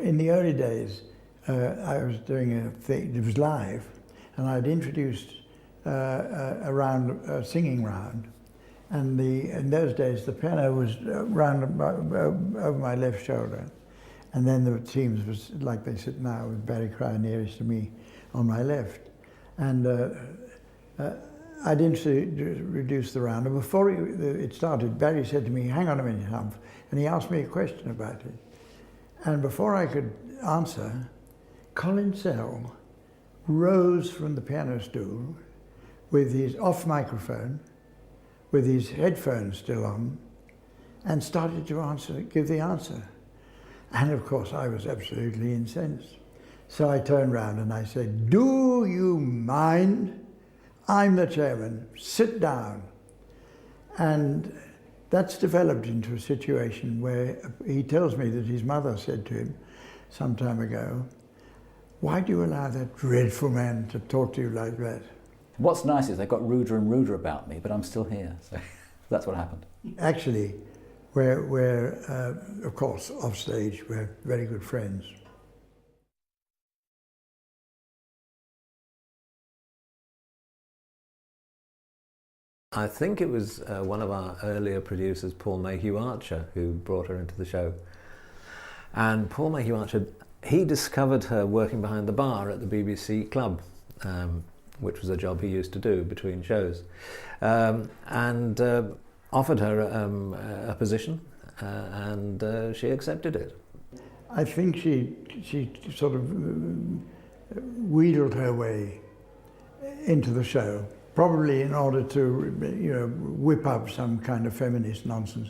in the early days, I was doing a thing, it was live, and I'd introduced a singing round. And in those days, the piano was over my left shoulder. And then the teams was like they sit now, with Barry Cryer nearest to me on my left. And I'd introduced the round. And before it started, Barry said to me, "Hang on a minute, Humph." And he asked me a question about it. And before I could answer, Colin Sell rose from the piano stool with his off microphone, with his headphones still on, and started to give the answer. And of course I was absolutely incensed. So I turned round and I said, "Do you mind? I'm the chairman, sit down." And that's developed into a situation where he tells me that his mother said to him some time ago, "Why do you allow that dreadful man to talk to you like that?" What's nice is they've got ruder and ruder about me, but I'm still here, so that's what happened. Actually, we're of course, off stage, we're very good friends. I think it was one of our earlier producers, Paul Mayhew Archer, who brought her into the show. And Paul Mayhew Archer, he discovered her working behind the bar at the BBC Club, which was a job he used to do between shows, and offered her a position, and she accepted it. I think she sort of wheedled her way into the show, probably in order to, whip up some kind of feminist nonsense.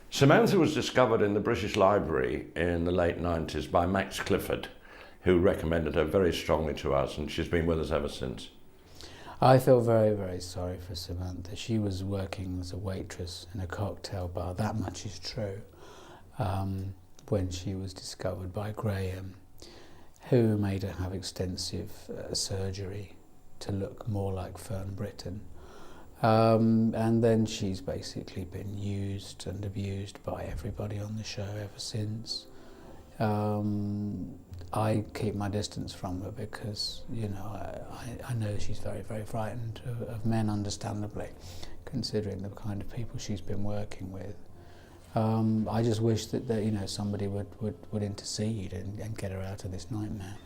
Samantha was discovered in the British Library in the late 90s by Max Clifford, who recommended her very strongly to us, and she's been with us ever since. I feel very, very sorry for Samantha. She was working as a waitress in a cocktail bar, that much is true, when she was discovered by Graham, who made her have extensive surgery to look more like Fern Britton. And then she's basically been used and abused by everybody on the show ever since. I keep my distance from her because, I know she's very, very frightened of men, understandably, considering the kind of people she's been working with. I just wish that somebody would intercede and get her out of this nightmare.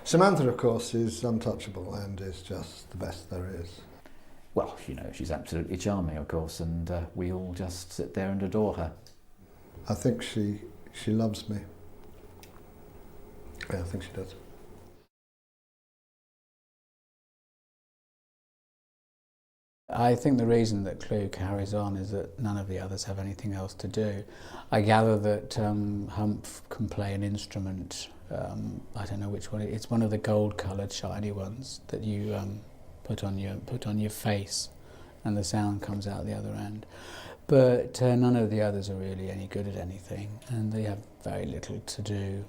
Samantha, of course, is untouchable and is just the best there is. Well, she's absolutely charming, of course, and we all just sit there and adore her. I think she loves me. Yeah, I think she does. I think the reason that Clue carries on is that none of the others have anything else to do. I gather that Humph can play an instrument. I don't know which one. It's one of the gold-coloured, shiny ones that you put on your face, and the sound comes out the other end. But none of the others are really any good at anything, and they have very little to do.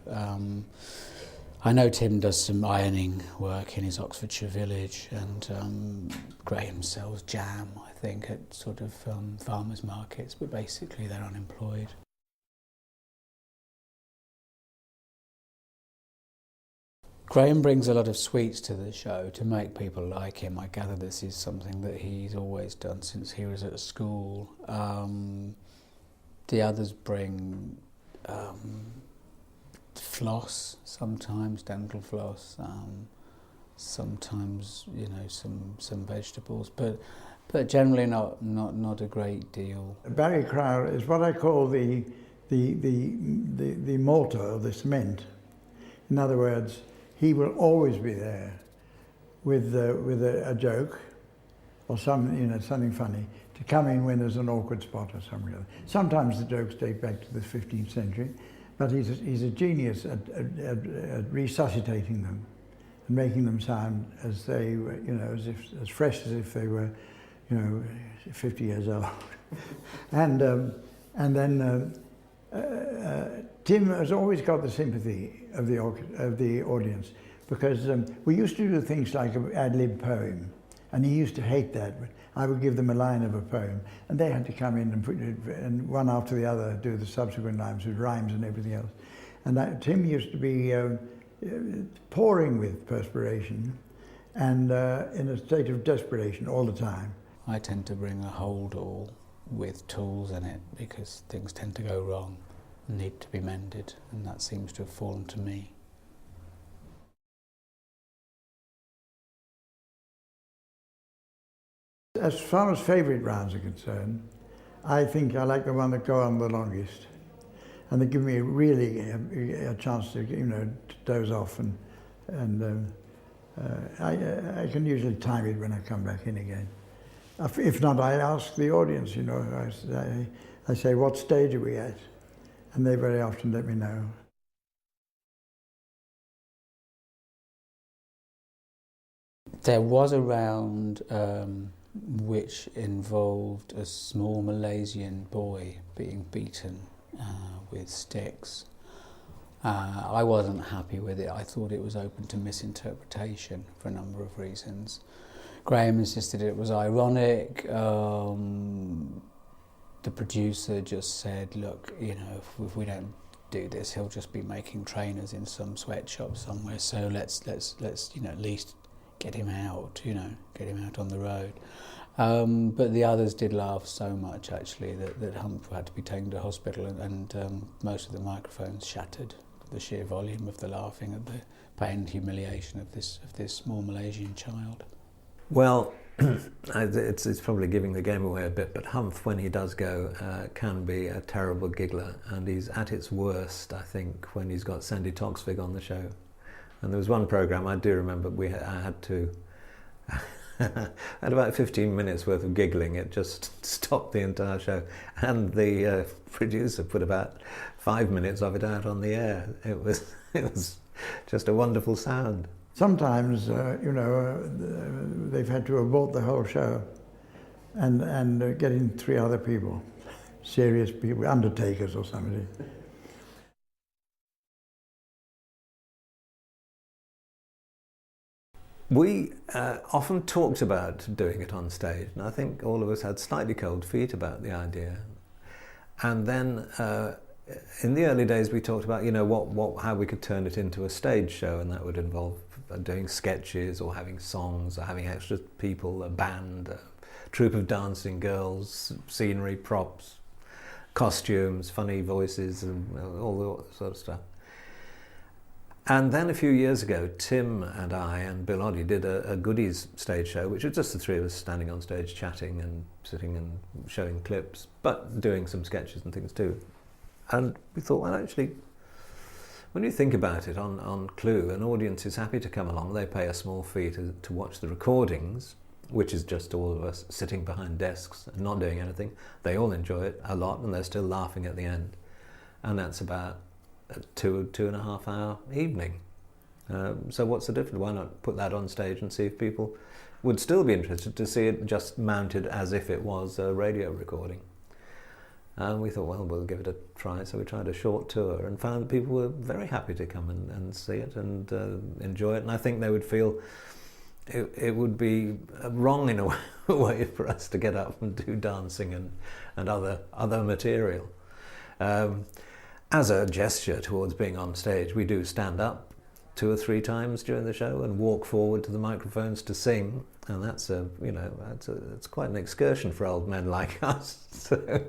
I know Tim does some ironing work in his Oxfordshire village, and Graham sells jam, I think, at sort of farmers' markets, but basically they're unemployed. Graham brings a lot of sweets to the show to make people like him. I gather this is something that he's always done since he was at school. The others bring floss, sometimes dental floss, sometimes some vegetables, but generally not a great deal. Barry Cryer is what I call the mortar or the cement. In other words, he will always be there with a joke or something funny to come in when there's an awkward spot or something. Sometimes the jokes date back to the 15th century, but he's a genius at resuscitating them and making them sound as they were, as fresh as if they were, 50 years old. And then Tim has always got the sympathy of the audience, because we used to do things like an ad-lib poem, And he used to hate that. I would give them a line of a poem, and they had to come in and put it, and one after the other do the subsequent lines with rhymes and everything else. And Tim used to be pouring with perspiration and in a state of desperation all the time. I tend to bring a hold-all with tools in it because things tend to go wrong and need to be mended, and that seems to have fallen to me. As far as favourite rounds are concerned, I think I like the one that go on the longest, and they give me really a chance to, you know, to doze off, and I can usually time it when I come back in again. If not, I ask the audience, you know, I say, what stage are we at? And they very often let me know. There was a round which involved a small Malaysian boy being beaten with sticks. I wasn't happy with it. I thought it was open to misinterpretation for a number of reasons. Graham insisted it was ironic. The producer just said, look, you know, if we don't do this, he'll just be making trainers in some sweatshop somewhere, so let's you know, at least get him out, you know, get him out on the road. But the others did laugh so much, actually, that Humph had to be taken to hospital, and most of the microphones shattered. The sheer volume of the laughing at the pain and humiliation of this small Malaysian child. Well, it's probably giving the game away a bit, but Humph, when he does go, can be a terrible giggler, and he's at its worst, I think, when he's got Sandy Toksvig on the show. And there was one programme I do remember I had to, at about 15 minutes worth of giggling, it just stopped the entire show, and the producer put about 5 minutes of it out on the air. It was just a wonderful sound. Sometimes, you know, they've had to abort the whole show and get in 3 other people, serious people, undertakers or somebody. We often talked about doing it on stage, and I think all of us had slightly cold feet about the idea. And then in the early days we talked about, you know, how we could turn it into a stage show, and that would involve doing sketches or having songs or having extra people, a band, a troupe of dancing girls, scenery, props, costumes, funny voices, and all that sort of stuff. And then a few years ago, Tim and I and Bill Oddie did a goodies stage show, which was just the 3 of us standing on stage chatting and sitting and showing clips, but doing some sketches and things too. And we thought, well, actually, when you think about it, on Clue, an audience is happy to come along. They pay a small fee to watch the recordings, which is just all of us sitting behind desks and not doing anything. They all enjoy it a lot, and they're still laughing at the end. And that's about a 2.5 hour evening. So what's the difference? Why not put that on stage and see if people would still be interested to see it just mounted as if it was a radio recording. And we thought, well, we'll give it a try. So we tried a short tour and found that people were very happy to come and see it and enjoy it. And I think they would feel it would be wrong in a way for us to get up and do dancing and other material. As a gesture towards being on stage, we do stand up 2 or 3 times during the show and walk forward to the microphones to sing, and that's it's quite an excursion for old men like us. So